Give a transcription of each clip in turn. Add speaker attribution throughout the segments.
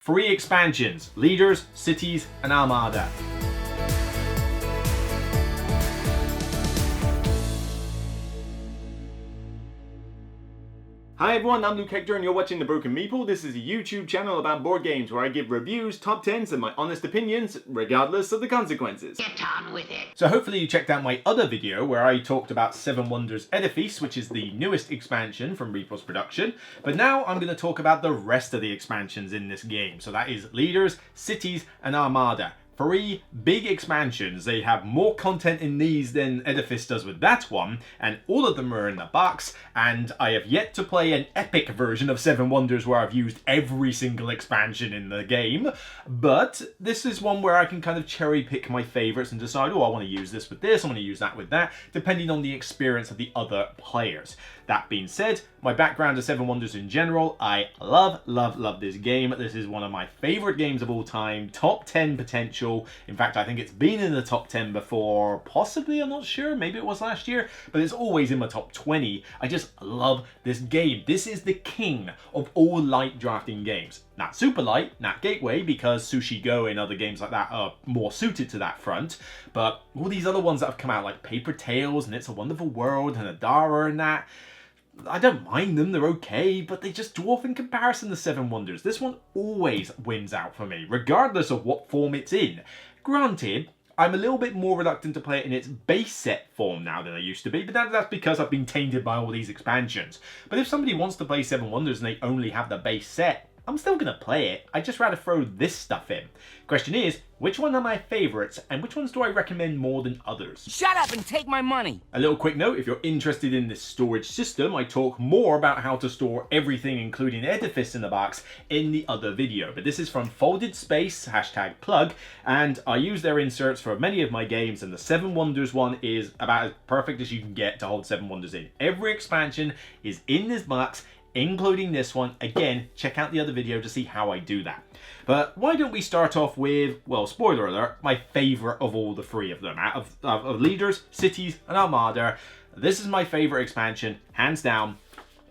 Speaker 1: Free expansions, leaders, cities, and Armada. Hi everyone, I'm Luke Hector and you're watching The Broken Meeple. This is a YouTube channel about board games where I give reviews, top 10s, and my honest opinions, regardless of the consequences.
Speaker 2: Get on with it.
Speaker 1: So hopefully you checked out my other video where I talked about Seven Wonders Edifice, which is the newest expansion from Meeple's production. But now I'm going to talk about the rest of the expansions in this game. So that is Leaders, Cities, and Armada. 3 big expansions. They have more content in these than Edifice does with that one, and all of them are in the box, and I have yet to play an epic version of Seven Wonders where I've used every single expansion in the game, but this is one where I can kind of cherry pick my favorites and decide, oh, I want to use this with this, I want to use that with that, depending on the experience of the other players. That being said, my background to Seven Wonders in general, I love this game. This is one of my favorite games of all time, top 10 potential. In fact, I think it's been in the top 10 before, possibly, I'm not sure, maybe it was last year, but it's always in my top 20. I just love this game. This is the king of all light drafting games. Not super light, not gateway, because Sushi Go and other games like that are more suited to that front, but all these other ones that have come out, like Paper Tales and It's a Wonderful World and Adara and that, I don't mind them, they're okay, but they just dwarf in comparison to Seven Wonders. This one always wins out for me, regardless of what form it's in. Granted, I'm a little bit more reluctant to play it in its base set form now than I used to be, but that's because I've been tainted by all these expansions. But if somebody wants to play Seven Wonders and they only have the base set, I'm still going to play it. I'd just rather throw this stuff in. Question is, which one are my favorites and which ones do I recommend more than others?
Speaker 2: Shut up and take my money.
Speaker 1: A little quick note, if you're interested in this storage system, I talk more about how to store everything including Edifice in the box in the other video. But this is from Folded Space, #plug, and I use their inserts for many of my games, and the Seven Wonders one is about as perfect as you can get to hold Seven Wonders in. Every expansion is in this box, including this one. Again, check out the other video to see how I do that. But why don't we start off with, well, spoiler alert, my favorite of all the 3 of them. Out of Leaders, Cities, and Armada, this is my favorite expansion, hands down,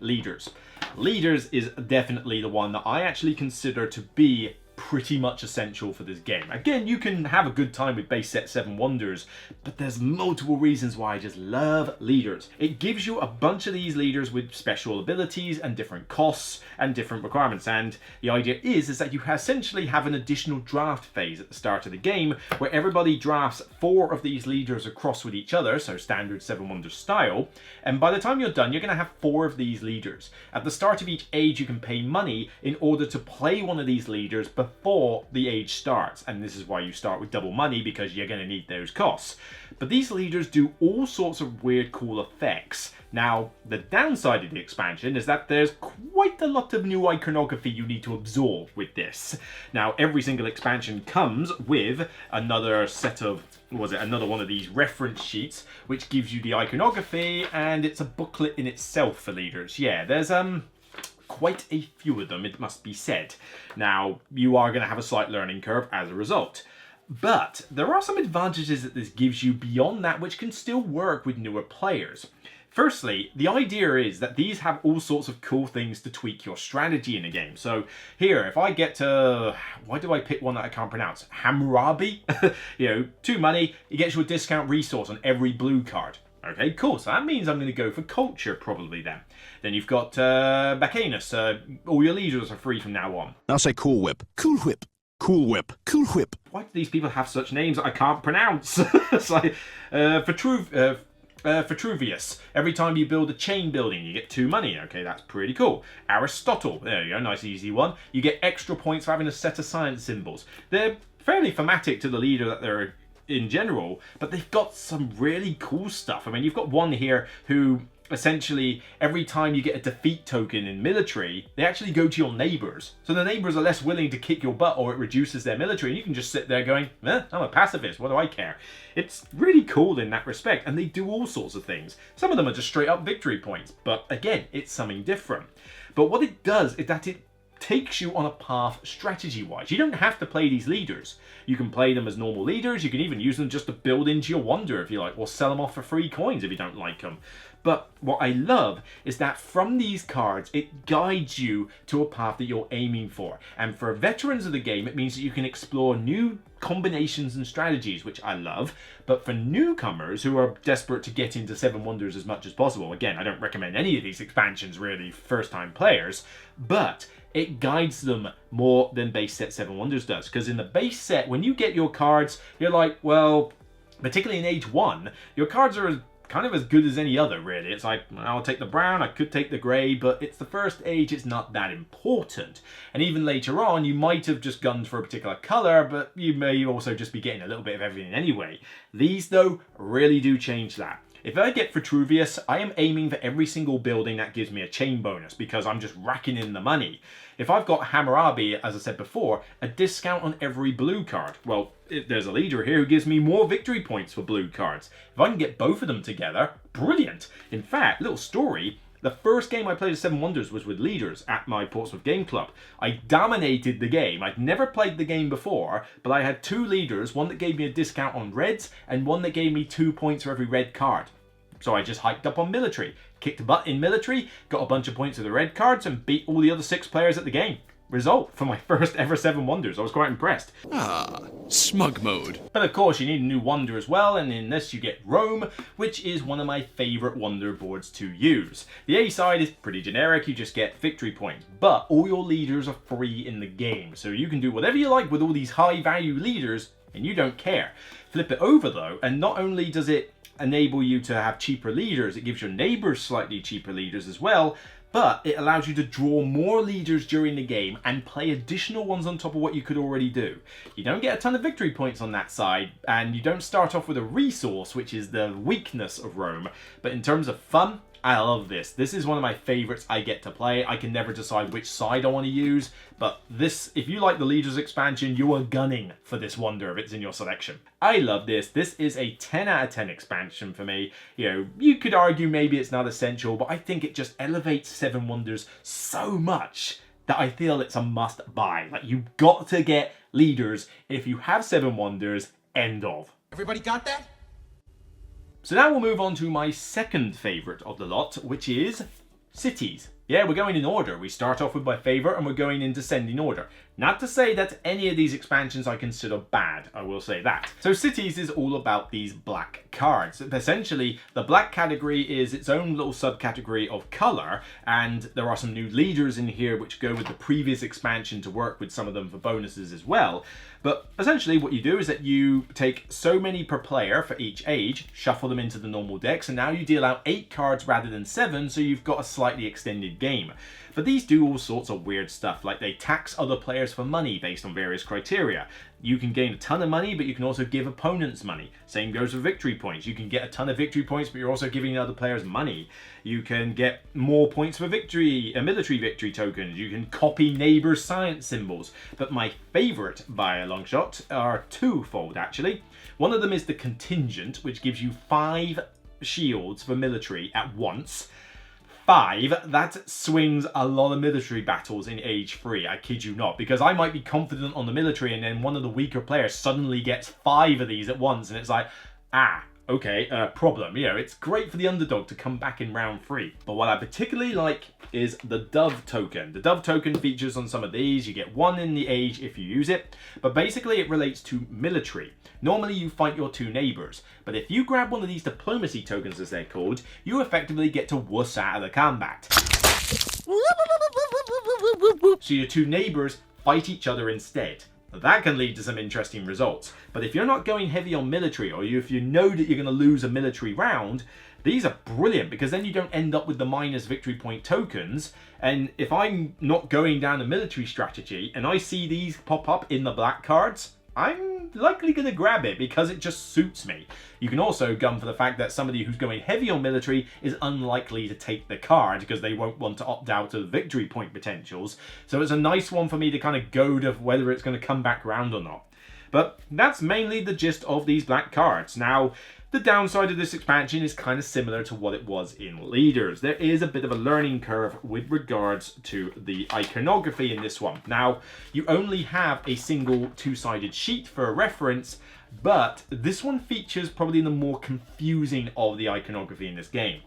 Speaker 1: Leaders. Leaders is definitely the one that I actually consider to be pretty much essential for this game. Again, you can have a good time with base set Seven Wonders, but there's multiple reasons why I just love Leaders. It gives you a bunch of these leaders with special abilities and different costs and different requirements, and the idea is that you essentially have an additional draft phase at the start of the game where everybody drafts 4 of these leaders across with each other, so standard Seven Wonders style, and by the time you're done, you're going to have 4 of these leaders. At the start of each age, you can pay money in order to play one of these leaders before the age starts, and this is why you start with double money, because you're going to need those costs. But these leaders do all sorts of weird cool effects. Now, the downside of the expansion is that there's quite a lot of new iconography you need to absorb with this. Now, every single expansion comes with another set of, another one of these reference sheets, which gives you the iconography, and it's a booklet in itself for leaders. Yeah, there's quite a few of them, it must be said. Now, you are going to have a slight learning curve as a result. But there are some advantages that this gives you beyond that which can still work with newer players. Firstly, the idea is that these have all sorts of cool things to tweak your strategy in a game. So here, if I get to, why do I pick one that I can't pronounce? Hammurabi? 2 money, it gets you a discount resource on every blue card. Okay, cool. So that means I'm going to go for culture probably then. Then you've got Bacanus. All your leaders are free from now on.
Speaker 3: I'll say Cool Whip. Cool Whip. Cool Whip. Cool Whip.
Speaker 1: Why do these people have such names that I can't pronounce? It's like Vitruvius. Every time you build a chain building, you get 2 money. Okay, that's pretty cool. Aristotle. There you go, nice easy one. You get extra points for having a set of science symbols. They're fairly thematic to the leader that they're in general, but they've got some really cool stuff. I mean, you've got one here who essentially every time you get a defeat token in military, they actually go to your neighbors. So the neighbors are less willing to kick your butt, or it reduces their military, and you can just sit there going, I'm a pacifist, what do I care? It's really cool in that respect, and they do all sorts of things. Some of them are just straight up victory points, but again, it's something different. But what it does is that it takes you on a path strategy-wise. You don't have to play these leaders. You can play them as normal leaders. You can even use them just to build into your wonder if you like, or sell them off for free coins if you don't like them. But what I love is that from these cards, it guides you to a path that you're aiming for. And for veterans of the game, it means that you can explore new combinations and strategies, which I love. But for newcomers who are desperate to get into Seven Wonders as much as possible, again, I don't recommend any of these expansions really for first-time players, but it guides them more than base set Seven Wonders does. Because in the base set, when you get your cards, you're like, well, particularly in Age 1, your cards are kind of as good as any other, really. It's like, I'll take the brown, I could take the grey, but it's the first age, it's not that important. And even later on, you might have just gunned for a particular colour, but you may also just be getting a little bit of everything anyway. These, though, really do change that. If I get Vitruvius, I am aiming for every single building that gives me a chain bonus, because I'm just racking in the money. If I've got Hammurabi, as I said before, a discount on every blue card. Well, there's a leader here who gives me more victory points for blue cards. If I can get both of them together, brilliant. In fact, little story, the first game I played as Seven Wonders was with leaders at my Portsmouth Game Club. I dominated the game. I'd never played the game before, but I had two leaders, one that gave me a discount on reds and one that gave me 2 points for every red card. So I just hiked up on military, kicked butt in military, got a bunch of points with the red cards and beat all the other 6 players at the game. Result for my first ever Seven Wonders. I was quite impressed.
Speaker 3: Ah, smug mode.
Speaker 1: But of course you need a new wonder as well, and in this you get Rome, which is one of my favourite wonder boards to use. The A side is pretty generic, you just get victory points, but all your leaders are free in the game, so you can do whatever you like with all these high value leaders and you don't care. Flip it over though, and not only does it enable you to have cheaper leaders, it gives your neighbors slightly cheaper leaders as well, but it allows you to draw more leaders during the game and play additional ones on top of what you could already do. You don't get a ton of victory points on that side, and you don't start off with a resource, which is the weakness of Rome, but in terms of fun, I love this. This is one of my favorites I get to play. I can never decide which side I want to use, but this, if you like the Leaders expansion, you are gunning for this wonder if it's in your selection. I love this. This is a 10 out of 10 expansion for me. You know, you could argue maybe it's not essential, but I think it just elevates Seven Wonders so much that I feel it's a must buy. Like, you've got to get leaders if you have Seven Wonders, end of.
Speaker 4: Everybody got that?
Speaker 1: So now we'll move on to my second favourite of the lot, which is cities. Yeah, we're going in order. We start off with my favourite and we're going in descending order. Not to say that any of these expansions I consider bad, I will say that. So cities is all about these black cards. Essentially, the black category is its own little subcategory of colour, and there are some new leaders in here which go with the previous expansion to work with some of them for bonuses as well. But essentially what you do is that you take so many per player for each age, shuffle them into the normal decks, and now you deal out 8 cards rather than 7, so you've got a slightly extended game. But these do all sorts of weird stuff, like they tax other players for money based on various criteria. You can gain a ton of money, but you can also give opponents money. Same goes for victory points. You can get a ton of victory points, but you're also giving other players money. You can get more points for victory, military victory tokens. You can copy neighbors' science symbols. But my favourite by a long shot are twofold, actually. One of them is the contingent, which gives you 5 shields for military at once. 5, that swings a lot of military battles in Age 3, I kid you not, because I might be confident on the military and then one of the weaker players suddenly gets 5 of these at once, and it's like, okay, problem. You know, it's great for the underdog to come back in round 3. But what I particularly like is the Dove token. The Dove token features on some of these. You get 1 in the age if you use it, but basically it relates to military. Normally you fight your 2 neighbors, but if you grab one of these diplomacy tokens, as they're called, you effectively get to wuss out of the combat. So your 2 neighbors fight each other instead. That can lead to some interesting results. But if you're not going heavy on military, or if you know that you're going to lose a military round, these are brilliant, because then you don't end up with the minus victory point tokens. And if I'm not going down a military strategy and I see these pop up in the black cards, I'm likely going to grab it because it just suits me. You can also gun for the fact that somebody who's going heavy on military is unlikely to take the card because they won't want to opt out of victory point potentials. So it's a nice one for me to kind of go to whether it's going to come back round or not. But that's mainly the gist of these black cards. Now, the downside of this expansion is kind of similar to what it was in Leaders. There is a bit of a learning curve with regards to the iconography in this one. Now, you only have a single two-sided sheet for a reference, but this one features probably the more confusing of the iconography in this game.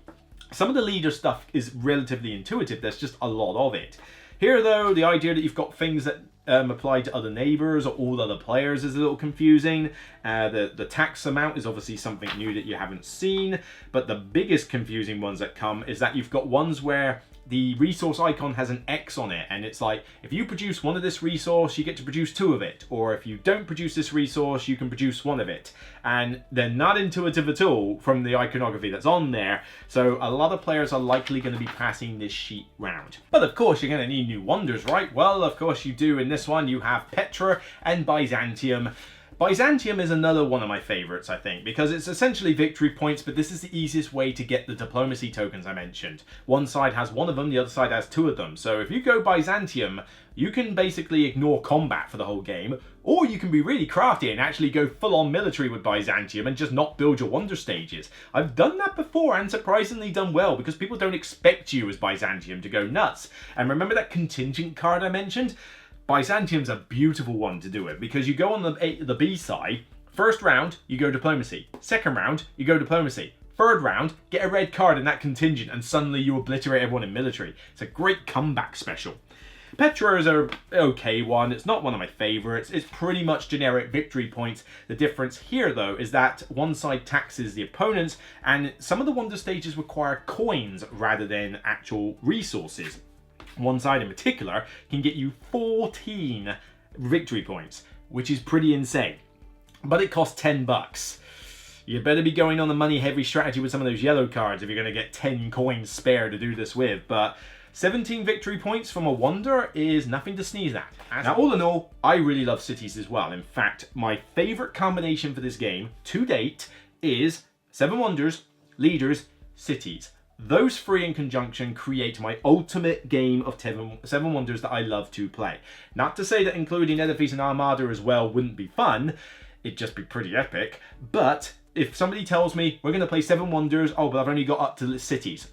Speaker 1: Some of the Leader stuff is relatively intuitive, there's just a lot of it. Here though, the idea that you've got things that apply to other neighbors or all other players is a little confusing. The tax amount is obviously something new that you haven't seen, but the biggest confusing ones that come is that you've got ones where the resource icon has an X on it, and it's like, if you produce one of this resource, you get to produce two of it, or if you don't produce this resource, you can produce one of it. And they're not intuitive at all from the iconography that's on there, so a lot of players are likely going to be passing this sheet round. But of course, you're going to need new wonders, right? Well, of course you do. In this one, you have Petra and Byzantium. Byzantium is another one of my favorites, I think, because it's essentially victory points, but this is the easiest way to get the diplomacy tokens I mentioned. One side has one of them, the other side has two of them. So if you go Byzantium, you can basically ignore combat for the whole game, or you can be really crafty and actually go full-on military with Byzantium and just not build your wonder stages. I've done that before and surprisingly done well, because people don't expect you as Byzantium to go nuts. And remember that contingent card I mentioned? Byzantium's a beautiful one to do it, because you go on the B side, first round, you go diplomacy. Second round, you go diplomacy. Third round, get a red card in that contingent and suddenly you obliterate everyone in military. It's a great comeback special. Petra is a okay one. It's not one of my favorites. It's pretty much generic victory points. The difference here though is that one side taxes the opponents, and some of the wonder stages require coins rather than actual resources. One side in particular can get you 14 victory points, which is pretty insane. But it costs 10 bucks. You better be going on the money heavy strategy with some of those yellow cards if you're going to get 10 coins spare to do this with. But 17 victory points from a wonder is nothing to sneeze at. Now, all in all, I really love cities as well. In fact, my favorite combination for this game to date is 7 wonders, leaders, cities. Those three in conjunction create my ultimate game of 7 wonders that I love to play. Not to say that including Edifice and Armada as well wouldn't be fun, it'd just be pretty epic, but if somebody tells me we're going to play 7 wonders, oh, but I've only got up to the cities,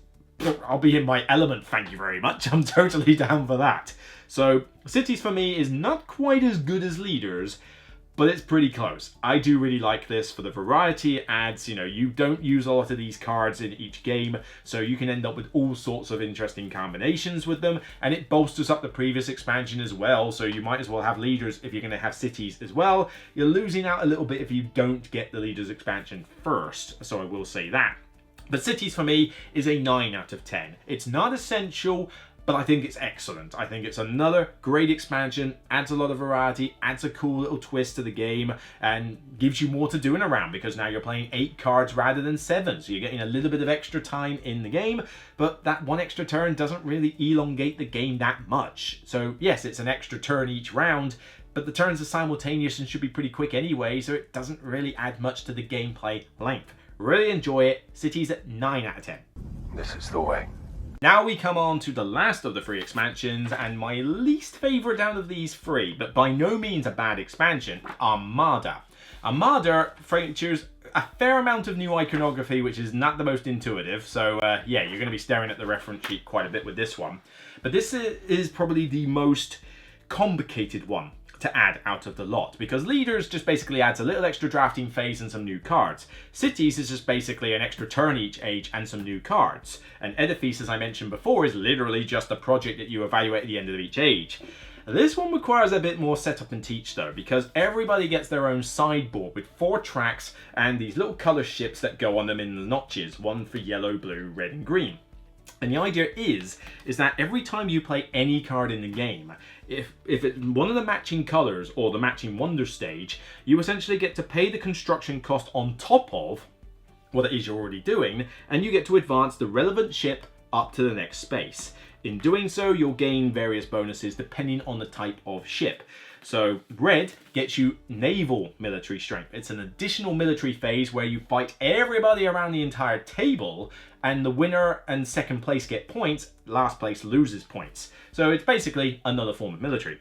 Speaker 1: I'll be in my element, thank you very much. I'm totally down for that. So cities for me is not quite as good as leaders, but it's pretty close. I do really like this for the variety it adds. You know, you don't use a lot of these cards in each game, so you can end up with all sorts of interesting combinations with them, and it bolsters up the previous expansion as well, so you might as well have leaders if you're going to have cities as well. You're losing out a little bit if you don't get the leaders expansion first, so I will say that. But cities for me is a 9 out of 10. It's not essential, but I think it's excellent. I think it's another great expansion, adds a lot of variety, adds a cool little twist to the game, and gives you more to do in a round, because now you're playing 8 cards rather than 7, so you're getting a little bit of extra time in the game, but that one extra turn doesn't really elongate the game that much. So yes, it's an extra turn each round, but the turns are simultaneous and should be pretty quick anyway, so it doesn't really add much to the gameplay length. Really enjoy it. Cities at 9 out of 10.
Speaker 4: This is the way.
Speaker 1: Now we come on to the last of the 3 expansions, and my least favourite out of these 3, but by no means a bad expansion, Armada. Armada features a fair amount of new iconography, which is not the most intuitive, so yeah, you're going to be staring at the reference sheet quite a bit with this one. But this is probably the most complicated one to add out of the lot, because leaders just basically adds a little extra drafting phase and some new cards. Cities is just basically an extra turn each age and some new cards. And Edifice, as I mentioned before, is literally just a project that you evaluate at the end of each age. This one requires a bit more setup and teach though, because everybody gets their own sideboard with 4 tracks and these little colour ships that go on them in the notches, one for yellow, blue, red and green. And the idea is that every time you play any card in the game, if it's one of the matching colors or the matching wonder stage, you essentially get to pay the construction cost on top of what it is you're already doing, and you get to advance the relevant ship up to the next space. In doing so, you'll gain various bonuses depending on the type of ship. So red gets you naval military strength. It's an additional military phase where you fight everybody around the entire table, and the winner and second place get points, last place loses points. So it's basically another form of military.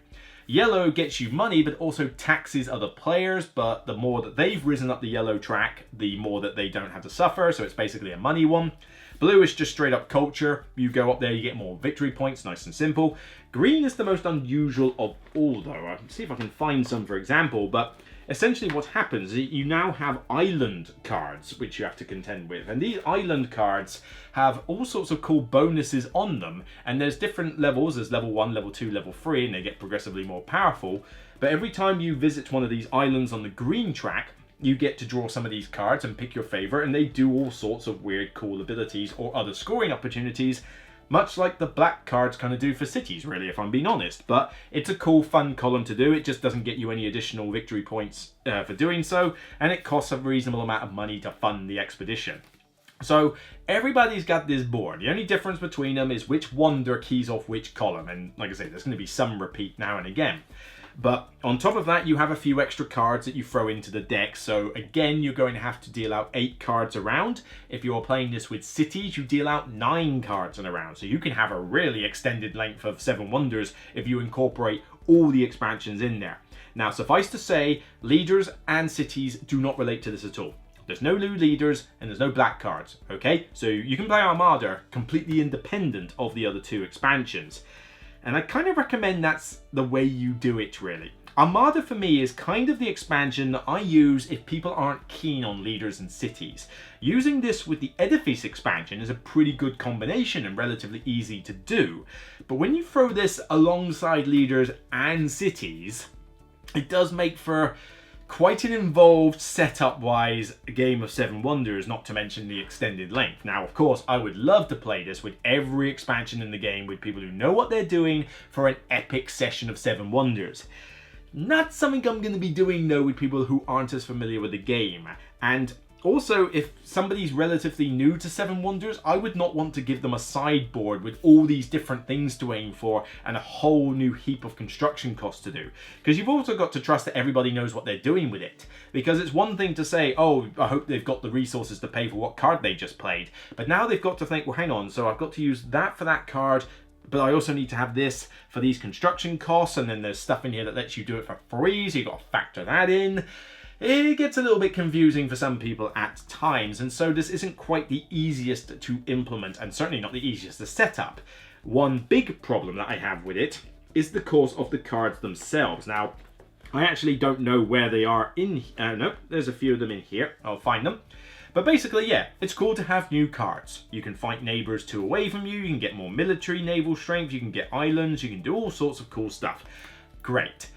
Speaker 1: Yellow gets you money, but also taxes other players, but the more that they've risen up the yellow track, the more that they don't have to suffer, so it's basically a money one. Blue is just straight up culture. You go up there, you get more victory points, nice and simple. Green is the most unusual of all, though. I'll see if I can find some for example, but essentially what happens is you now have island cards which you have to contend with, and these island cards have all sorts of cool bonuses on them, and there's different levels. There's level 1, level 2, level 3, and they get progressively more powerful. But every time you visit one of these islands on the green track, you get to draw some of these cards and pick your favorite, and they do all sorts of weird cool abilities or other scoring opportunities, much like the black cards kind of do for cities, really, if I'm being honest. But it's a cool, fun column to do. It just doesn't get you any additional victory points for doing so, and it costs a reasonable amount of money to fund the expedition. So everybody's got this board. The only difference between them is which wonder keys off which column, and like I say, there's going to be some repeat now and again. But on top of that, you have a few extra cards that you throw into the deck. So again, you're going to have to deal out 8 cards a round. If you're playing this with cities, you deal out 9 cards in a round. So you can have a really extended length of 7 wonders if you incorporate all the expansions in there. Now, suffice to say, leaders and cities do not relate to this at all. There's no new leaders and there's no black cards, okay? So you can play Armada completely independent of the other 2 expansions. And I kind of recommend that's the way you do it, really. Armada for me is kind of the expansion that I use if people aren't keen on leaders and cities. Using this with the Edifice expansion is a pretty good combination and relatively easy to do. But when you throw this alongside leaders and cities, it does make for quite an involved setup-wise game of 7 wonders, not to mention the extended length. Now, of course, I would love to play this with every expansion in the game with people who know what they're doing for an epic session of 7 wonders. Not something I'm going to be doing, though, with people who aren't as familiar with the game. And also, if somebody's relatively new to 7 Wonders, I would not want to give them a sideboard with all these different things to aim for and a whole new heap of construction costs to do. Because you've also got to trust that everybody knows what they're doing with it. Because it's one thing to say, oh, I hope they've got the resources to pay for what card they just played. But now they've got to think, well, hang on, so I've got to use that for that card, but I also need to have this for these construction costs, and then there's stuff in here that lets you do it for free, so you've got to factor that in. It gets a little bit confusing for some people at times, and so this isn't quite the easiest to implement, and certainly not the easiest to set up. One big problem that I have with it is the cost of the cards themselves. Now, I actually don't know where they are in... no, there's a few of them in here. I'll find them. But basically, yeah, it's cool to have new cards. You can fight neighbours 2 away from you, you can get more military naval strength, you can get islands, you can do all sorts of cool stuff. Great.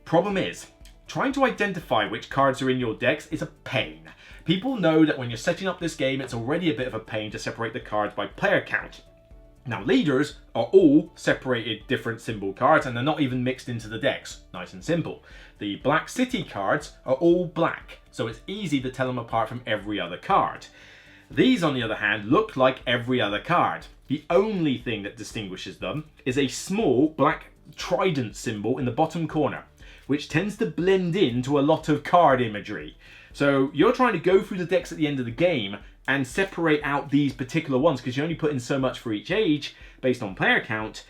Speaker 1: Problem is, trying to identify which cards are in your decks is a pain. People know that when you're setting up this game, it's already a bit of a pain to separate the cards by player count. Now, leaders are all separated different symbol cards, and they're not even mixed into the decks. Nice and simple. The black city cards are all black, so it's easy to tell them apart from every other card. These, on the other hand, look like every other card. The only thing that distinguishes them is a small black trident symbol in the bottom corner, which tends to blend into a lot of card imagery. So you're trying to go through the decks at the end of the game and separate out these particular ones because you only put in so much for each age based on player count,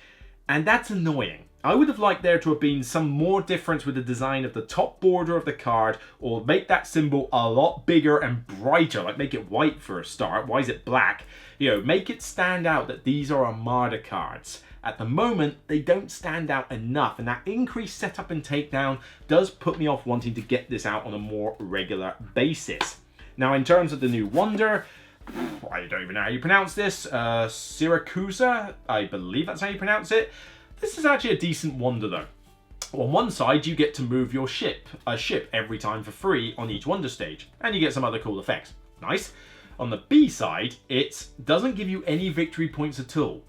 Speaker 1: and that's annoying. I would have liked there to have been some more difference with the design of the top border of the card, or make that symbol a lot bigger and brighter, like make it white for a start. Why is it black? You know, make it stand out that these are Armada cards. At the moment, they don't stand out enough, and that increased setup and takedown does put me off wanting to get this out on a more regular basis. Now, in terms of the new wonder, I don't even know how you pronounce this, Syracusa, I believe that's how you pronounce it. This is actually a decent wonder, though. On one side, you get to move your ship every time for free on each wonder stage, and you get some other cool effects. Nice. On the B side, it doesn't give you any victory points at all.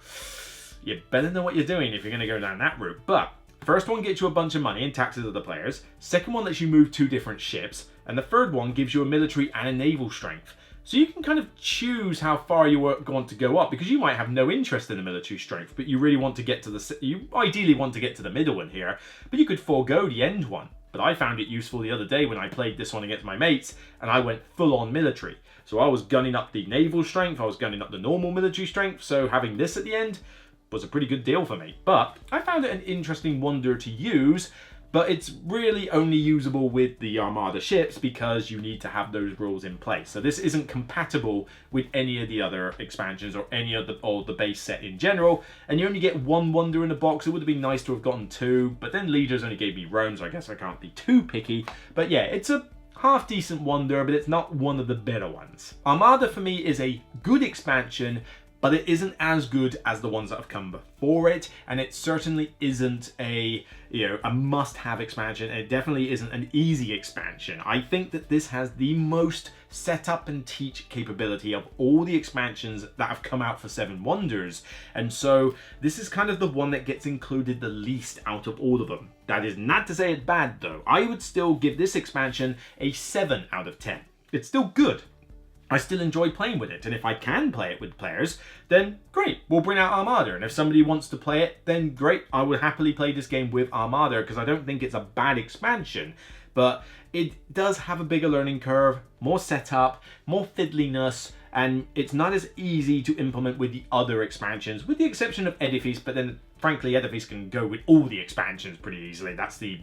Speaker 1: You better know what you're doing if you're going to go down that route. But first one gets you a bunch of money and taxes other players. Second one lets you move 2 different ships. And the third one gives you a military and a naval strength. So you can kind of choose how far you want to go up, because you might have no interest in the military strength, but you really want to get to you ideally want to get to the middle one here, but you could forego the end one. But I found it useful the other day when I played this one against my mates, and I went full on military. So I was gunning up the naval strength, I was gunning up the normal military strength, so having this at the end, was a pretty good deal for me. But I found it an interesting wonder to use, but it's really only usable with the Armada ships because you need to have those rules in place. So this isn't compatible with any of the other expansions or any of the base set in general. And you only get one wonder in the box. It would have been nice to have gotten two, but then Leaders only gave me Rome, so I guess I can't be too picky. But yeah, it's a half decent wonder, but it's not one of the better ones. Armada for me is a good expansion, but it isn't as good as the ones that have come before it, and it certainly isn't a must-have expansion, and it definitely isn't an easy expansion. I think that this has the most setup and teach capability of all the expansions that have come out for Seven Wonders, and so this is kind of the one that gets included the least out of all of them. That is not to say it's bad though. I would still give this expansion a 7 out of 10. It's still good. I still enjoy playing with it, and if I can play it with players, then great, we'll bring out Armada, and if somebody wants to play it, then great, I would happily play this game with Armada, because I don't think it's a bad expansion, but it does have a bigger learning curve, more setup, more fiddliness, and it's not as easy to implement with the other expansions, with the exception of Edifice, but then frankly Edifice can go with all the expansions pretty easily. That's the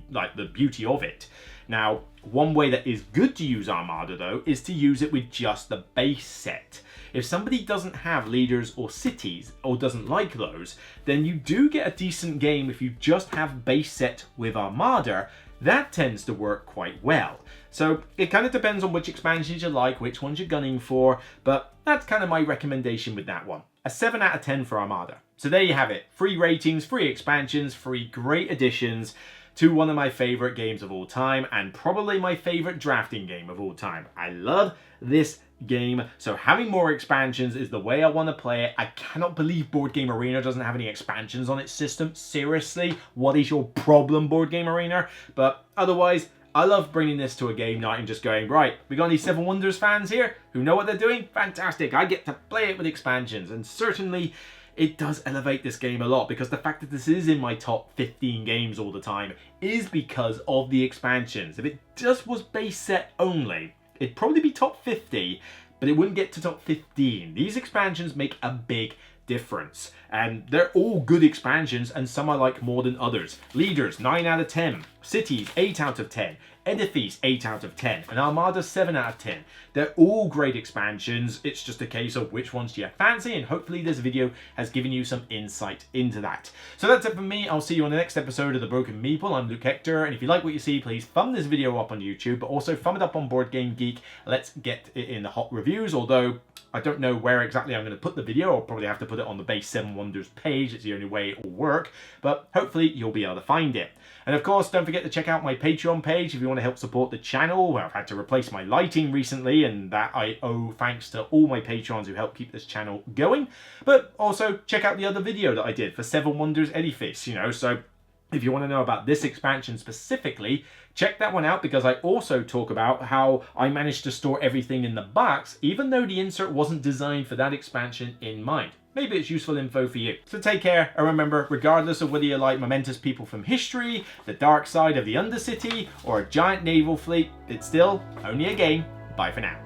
Speaker 1: beauty of it. Now, one way that is good to use Armada though is to use it with just the base set. If somebody doesn't have Leaders or Cities or doesn't like those, then you do get a decent game if you just have base set with Armada. That tends to work quite well. So it kind of depends on which expansions you like, which ones you're gunning for, but that's kind of my recommendation with that one. A 7 out of 10 for Armada. So there you have it. 3 ratings, 3 expansions, 3 great additions to one of my favorite games of all time, and probably my favorite drafting game of all time. I love this game, so having more expansions is the way I want to play it. I cannot believe Board Game Arena doesn't have any expansions on its system. Seriously, what is your problem, Board Game Arena? But otherwise, I love bringing this to a game night and just going, right, we got any Seven Wonders fans here who know what they're doing? Fantastic, I get to play it with expansions, and certainly it does elevate this game a lot, because the fact that this is in my top 15 games all the time is because of the expansions. If it just was base set only, it'd probably be top 50, but it wouldn't get to top 15. These expansions make a big difference, and they're all good expansions, and some I like more than others. Leaders, 9 out of 10. Cities, 8 out of 10. Edifice, 8 out of 10. And Armada, 7 out of 10. They're all great expansions. It's just a case of which ones do you fancy, and hopefully this video has given you some insight into that. So that's it from me. I'll see you on the next episode of The Broken Meeple. I'm Luke Hector, and if you like what you see, please thumb this video up on YouTube, but also thumb it up on Board Game Geek. Let's get it in the hot reviews, although I don't know where exactly I'm going to put the video. I'll probably have to put it on the base 7 Wonders page. It's the only way it will work, but hopefully you'll be able to find it. And of course, don't forget to check out my Patreon page if you want to help support the channel. Well, I've had to replace my lighting recently, and that I owe thanks to all my Patrons who help keep this channel going. But also check out the other video that I did for Seven Wonders Edifice, so if you want to know about this expansion specifically, check that one out, because I also talk about how I managed to store everything in the box, even though the insert wasn't designed for that expansion in mind. Maybe it's useful info for you. So take care, and remember, regardless of whether you like momentous people from history, the dark side of the Undercity, or a giant naval fleet, it's still only a game. Bye for now.